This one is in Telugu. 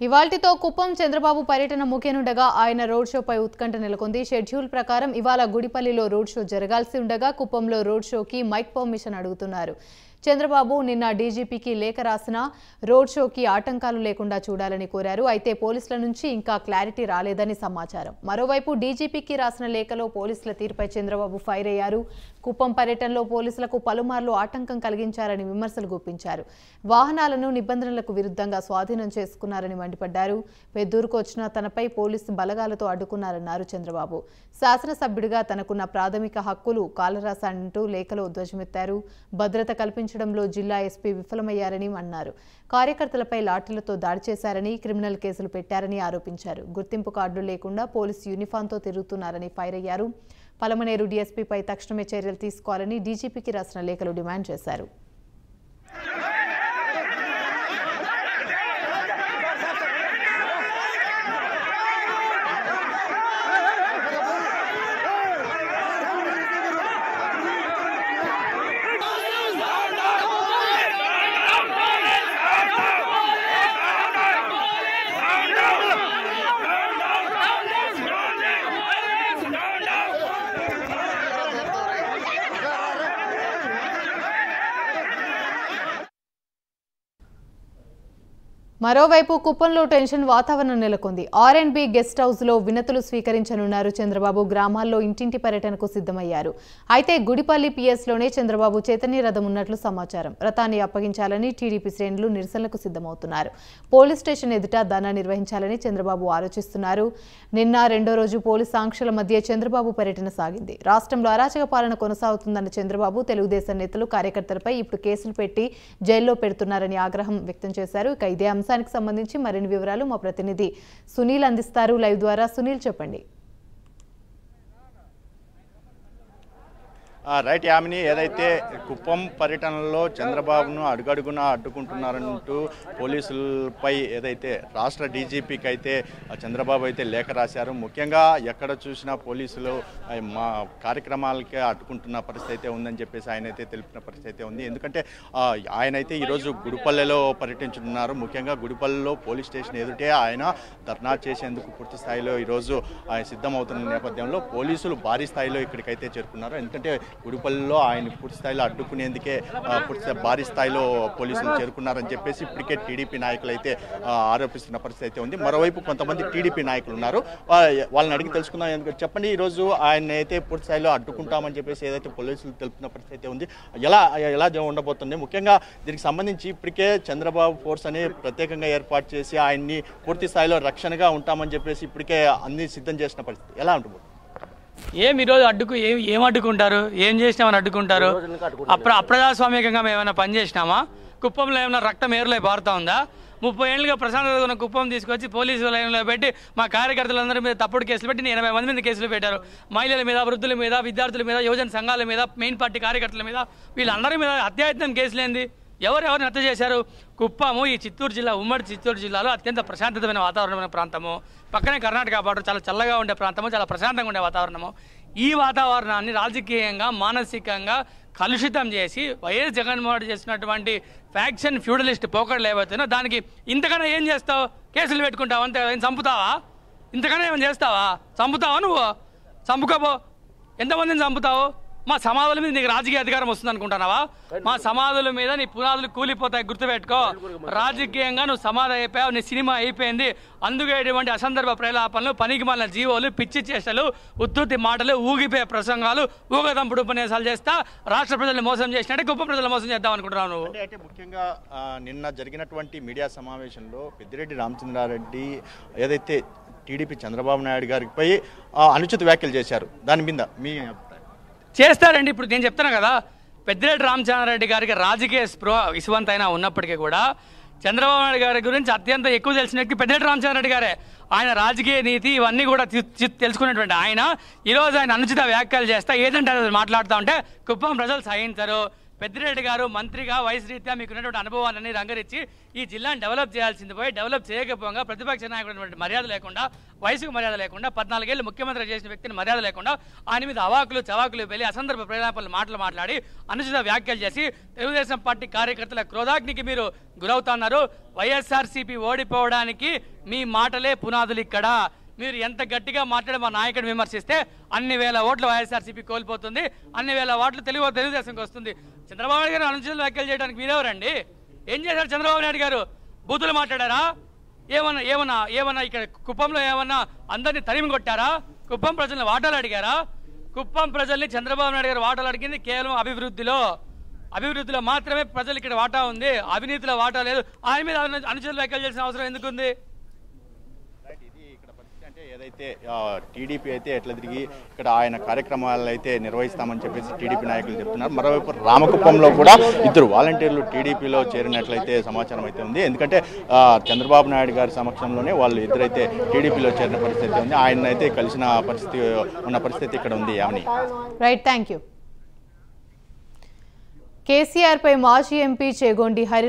ఇవాల్టితో కుప్పం చంద్రబాబు పర్యటన ముఖ్యనుండగా ఆయన రోడ్ షోపై ఉత్కంఠ నెలకొంది. షెడ్యూల్ ప్రకారం ఇవాళ గుడిపల్లిలో రోడ్ షో జరగాల్సి ఉండగా కుప్పంలో రోడ్ షోకి మైక్ పర్మిషన్ అడుగుతున్నారు. చంద్రబాబు నిన్న డీజీపీకి లేఖ రాసిన రోడ్ షోకి ఆటంకాలు లేకుండా చూడాలని కోరారు. అయితే పోలీసుల నుంచి ఇంకా క్లారిటీ రాలేదని సమాచారం. మరోవైపు డీజీపీకి రాసిన లేఖలో పోలీసుల తీరుపై చంద్రబాబు ఫైర్ అయ్యారు. కుప్పం పర్యటనలో పోలీసులకు పలుమార్లు ఆటంకం కలిగించారని విమర్శలు గుప్పించారు. వాహనాలను నిబంధనలకు విరుద్ధంగా స్వాధీనం చేసుకున్నారని మండిపడ్డారు. పెద్దూరుకు వచ్చిన తనపై పోలీసు బలగాలతో అడ్డుకున్నారన్నారు చంద్రబాబు. శాసనసభ్యుడిగా తనకున్న ప్రాథమిక హక్కులు కాలరాశానంటూ లేఖలో ధ్వజమెత్తారు. భద్రత కల్పించడంలో జిల్లా ఎస్పీ విఫలమయ్యారని అన్నారు. కార్యకర్తలపై లాఠీలతో దాడి చేశారని, క్రిమినల్ కేసులు పెట్టారని ఆరోపించారు. గుర్తింపు కార్డులు లేకుండా పోలీసు యూనిఫామ్తో తిరుగుతున్నారని ఫైర్ అయ్యారు. పలమనేరు డీఎస్పీపై తక్షణమే చర్యలు తీసుకోవాలని డీజీపీకి రాసిన లేఖలో డిమాండ్ చేశారు. మరోవైపు కుప్పంలో టెన్షన్ వాతావరణం నెలకొంది. ఆర్ఎండ్బి గెస్ట్ హౌస్ లో వినతులు స్వీకరించనున్నారు చంద్రబాబు. గ్రామాల్లో ఇంటింటి పర్యటనకు సిద్ధమయ్యారు. అయితే గుడిపల్లి పిఎస్లోనే చంద్రబాబు చైతన్య రథం ఉన్నట్లు సమాచారం. రథాన్ని అప్పగించాలని టీడీపీ శ్రేణులు నిరసనలకు సిద్ధమవుతున్నారు. పోలీస్ స్టేషన్ ఎదుట ధర్నా నిర్వహించాలని చంద్రబాబు ఆలోచిస్తున్నారు. నిన్న రెండో రోజు పోలీస్ ఆంక్షల మధ్య చంద్రబాబు పర్యటన సాగింది. రాష్ట్రంలో అరాచక పాలన కొనసాగుతుందన్న చంద్రబాబు తెలుగుదేశం నేతలు కార్యకర్తలపై ఇప్పుడు కేసులు పెట్టి జైల్లో పెడుతున్నారని ఆగ్రహం వ్యక్తం చేశారు. ఇక ఇదే అంశానికి సంబంధించి మరిన్ని వివరాలు మా ప్రతినిధి సునీల్ అందిస్తారు. లైవ్ ద్వారా సునీల్ చెప్పండి. రైట్ యామిని, ఏదైతే కుప్పం పర్యటనలో చంద్రబాబును అడుగడుగునా అడ్డుకుంటున్నారంటూ పోలీసులపై ఏదైతే రాష్ట్ర డీజీపీకి అయితే చంద్రబాబు అయితే లేఖ రాశారు. ముఖ్యంగా ఎక్కడ చూసినా పోలీసులు మా కార్యక్రమాలకే అడ్డుకుంటున్న పరిస్థితి అయితే ఉందని చెప్పేసి ఆయన అయితే తెలిపిన పరిస్థితి అయితే ఉంది. ఎందుకంటే ఆయన అయితే ఈరోజు గుడిపల్లెలో పర్యటించుతున్నారు. ముఖ్యంగా గుడిపల్లెలో పోలీస్ స్టేషన్ ఎదుటే ఆయన ధర్నా చేసేందుకు పూర్తి స్థాయిలో ఈరోజు ఆయన సిద్ధమవుతున్న నేపథ్యంలో పోలీసులు భారీ స్థాయిలో ఇక్కడికైతే చేరుకున్నారు. ఎందుకంటే గుడిపల్లిలో ఆయన పూర్తి స్థాయిలో అడ్డుకునేందుకే భారీ స్థాయిలో పోలీసులు చేరుకున్నారని చెప్పేసి ఇప్పటికే టీడీపీ నాయకులు అయితే ఆరోపిస్తున్న పరిస్థితి అయితే ఉంది. మరోవైపు కొంతమంది టీడీపీ నాయకులు ఉన్నారు, వాళ్ళని అడిగి తెలుసుకుందాం. ఎందుకంటే చెప్పండి, ఈరోజు ఆయన అయితే పూర్తి స్థాయిలో అడ్డుకుంటామని చెప్పేసి ఏదైతే పోలీసులు తెలుపుతున్న పరిస్థితి అయితే ఉంది, ఎలా ఉండబోతుంది? ముఖ్యంగా దీనికి సంబంధించి ఇప్పటికే చంద్రబాబు ఫోర్స్ అని ప్రత్యేకంగా ఏర్పాటు చేసి ఆయన్ని పూర్తి స్థాయిలో రక్షణగా ఉంటామని చెప్పేసి ఇప్పటికే అన్ని సిద్ధం చేసిన పరిస్థితి ఎలా ఉంటుంది? ఈరోజు ఏం అడ్డుకుంటారు? ఏం చేసినామని అడ్డుకుంటారు? అప్రజాస్వామికంగా మేము ఏమైనా పని చేసినామా? కుప్పంలో ఏమైనా రక్తం ఏరులై పారుతా ఉందా? 30 ఏళ్ళుగా ప్రశాంతత ఉన్న కుప్పం తీసుకొచ్చి పోలీసు లైన్లో పెట్టి మా కార్యకర్తలందరి మీద తప్పుడు కేసులు పెట్టి 80 మంది మీద కేసులు పెట్టారు. మహిళల మీద, వృద్ధుల మీద, విద్యార్థుల మీద, యువజన సంఘాల మీద, మెయిన్ పార్టీ కార్యకర్తల మీద, వీళ్ళందరి మీద హత్యాయత్నం కేసులేంది? ఎవరెవరిని హత్య చేశారు? కుప్పము ఈ చిత్తూరు జిల్లా, ఉమ్మడి చిత్తూరు జిల్లాలో అత్యంత ప్రశాంతమైన వాతావరణమైన ప్రాంతము. పక్కనే కర్ణాటక బార్డర్, చాలా చల్లగా ఉండే ప్రాంతము, చాలా ప్రశాంతంగా ఉండే వాతావరణము. ఈ వాతావరణాన్ని రాజకీయంగా, మానసికంగా కలుషితం చేసి వైఎస్ జగన్మోహన్ చేసినటువంటి ఫ్యాక్షన్ ఫ్యూడలిస్ట్ పోకడలు ఏవైతేనో దానికి ఇంతకన్నా ఏం చేస్తావు? కేసులు పెట్టుకుంటావు అంతే. ఏం చంపుతావా? ఇంతకన్నా ఏమైనా చేస్తావా? చంపుతావా? నువ్వు చంపుకోపో. ఎంతమందిని చంపుతావు? మా సమాధుల మీద నీకు రాజకీయ అధికారం వస్తుంది అనుకుంటున్నావా? మా సమాధుల మీద నీ పునాదులు కూలిపోతాయి, గుర్తుపెట్టుకో. రాజకీయంగా నువ్వు సమాధి అయిపోయావు, నీ సినిమా అయిపోయింది. అందుకే ఇటువంటి అసందర్భ ప్రలాపనలు, పనికి మాలిన జీవోలు, పిచ్చి చేష్టలు, ఉత్తుత్తి మాటలు, ఊగిపోయే ప్రసంగాలు, ఊగదంపుడు ఉపన్యాసాలు చేస్తా రాష్ట్ర ప్రజలను మోసం చేసినట్టే గొప్ప ప్రజలు మోసం చేద్దాం అనుకుంటున్నావు నువ్వు. అంటే ముఖ్యంగా నిన్న జరిగినటువంటి మీడియా సమావేశంలో పెద్దిరెడ్డి రామచంద్రారెడ్డి ఏదైతే టీడీపీ చంద్రబాబు నాయుడు గారిపై అనుచిత వ్యాఖ్యలు చేశారు, దాని మీద మీ చేస్తారండి. ఇప్పుడు నేను చెప్తున్నా కదా, పెద్దిరెడ్డి రామచంద్రారెడ్డి గారికి రాజకీయ స్పృహ ఇసువంతైనా ఉన్నప్పటికీ కూడా చంద్రబాబు నాయుడు గారి గురించి అత్యంత ఎక్కువ తెలిసిన వ్యక్తి పెద్దిరెడ్డి రామచంద్రారెడ్డి గారే. ఆయన రాజకీయ నీతి ఇవన్నీ కూడా తెలుసుకున్నటువంటి ఆయన ఈరోజు ఆయన అనుచిత వ్యాఖ్యలు చేస్తా ఏదంటే అది మాట్లాడుతూ ఉంటే కుప్పం ప్రజలు సహించరు. పెద్దిరెడ్డి గారు మంత్రిగా వయసు రీత్యా మీకున్నటువంటి అనుభవాన్ని రంగరించి ఈ జిల్లాను డెవలప్ చేయాల్సింది పోయి డెవలప్ చేయకపోగా ప్రతిపక్ష నాయకుడు మర్యాద లేకుండా వయసుకు మర్యాద లేకుండా 14 ఏళ్ళు ముఖ్యమంత్రి చేసిన వ్యక్తిని మర్యాద లేకుండా ఆయన మీద అవాకులు చవాకులు వెళ్ళి అసందర్భ ప్రేరేపణలు మాట్లాడి అనుచిత వ్యాఖ్యలు చేసి తెలుగుదేశం పార్టీ కార్యకర్తల క్రోధాగ్నికి మీరు గురవుతున్నారు. వైఎస్ఆర్సీపీ ఓడిపోవడానికి మీ మాటలే పునాదులు. ఇక్కడ మీరు ఎంత గట్టిగా మాట్లాడి మా నాయకుడిని విమర్శిస్తే అన్ని వేల ఓట్లు వైఎస్ఆర్సీపీ కోల్పోతుంది, అన్ని వేల ఓట్లు తెలుగుదేశంకి వస్తుంది. చంద్రబాబు నాయుడు గారు అనుచిత వ్యాఖ్యలు చేయడానికి మీరెవరండి? ఏం చేశారు చంద్రబాబు నాయుడు గారు? బూతులు మాట్లాడారా? ఏమన్నా ఇక్కడ కుప్పంలో ఏమన్నా అందరినీ తరిమి కొట్టారా? కుప్పం ప్రజల్ని వాటాలు అడిగారా? కుప్పం ప్రజల్ని చంద్రబాబు నాయుడు గారు వాటాలు అడిగింది కేవలం అభివృద్ధిలో మాత్రమే ప్రజలు ఇక్కడ వాటా ఉంది, అవినీతిలో వాటా లేదు. ఆయన మీద అనుచిత వ్యాఖ్యలు చేసిన అవసరం ఎందుకుంది? ఏదైతే టీడీపీ అయితే ఎట్లా తిరిగి ఇక్కడ ఆయన కార్యక్రమాలు అయితే నిర్వహిస్తామని చెప్పేసి టీడీపీ నాయకులు చెప్తున్నారు. మరోవైపు రామకుప్పంలో కూడా 2 వాలంటీర్లు టీడీపీలో చేరినట్లయితే సమాచారం అయితే ఉంది. ఎందుకంటే చంద్రబాబు నాయుడు గారి సమక్షంలోనే వాళ్ళు ఇద్దరైతే టీడీపీలో చేరిన పరిస్థితి ఉంది. ఆయన అయితే కలిసిన పరిస్థితి ఇక్కడ ఉంది. యావని రైట్, థ్యాంక్ యూ. కేసీఆర్ పై మాజీ ఎంపీ చేగొండి హరి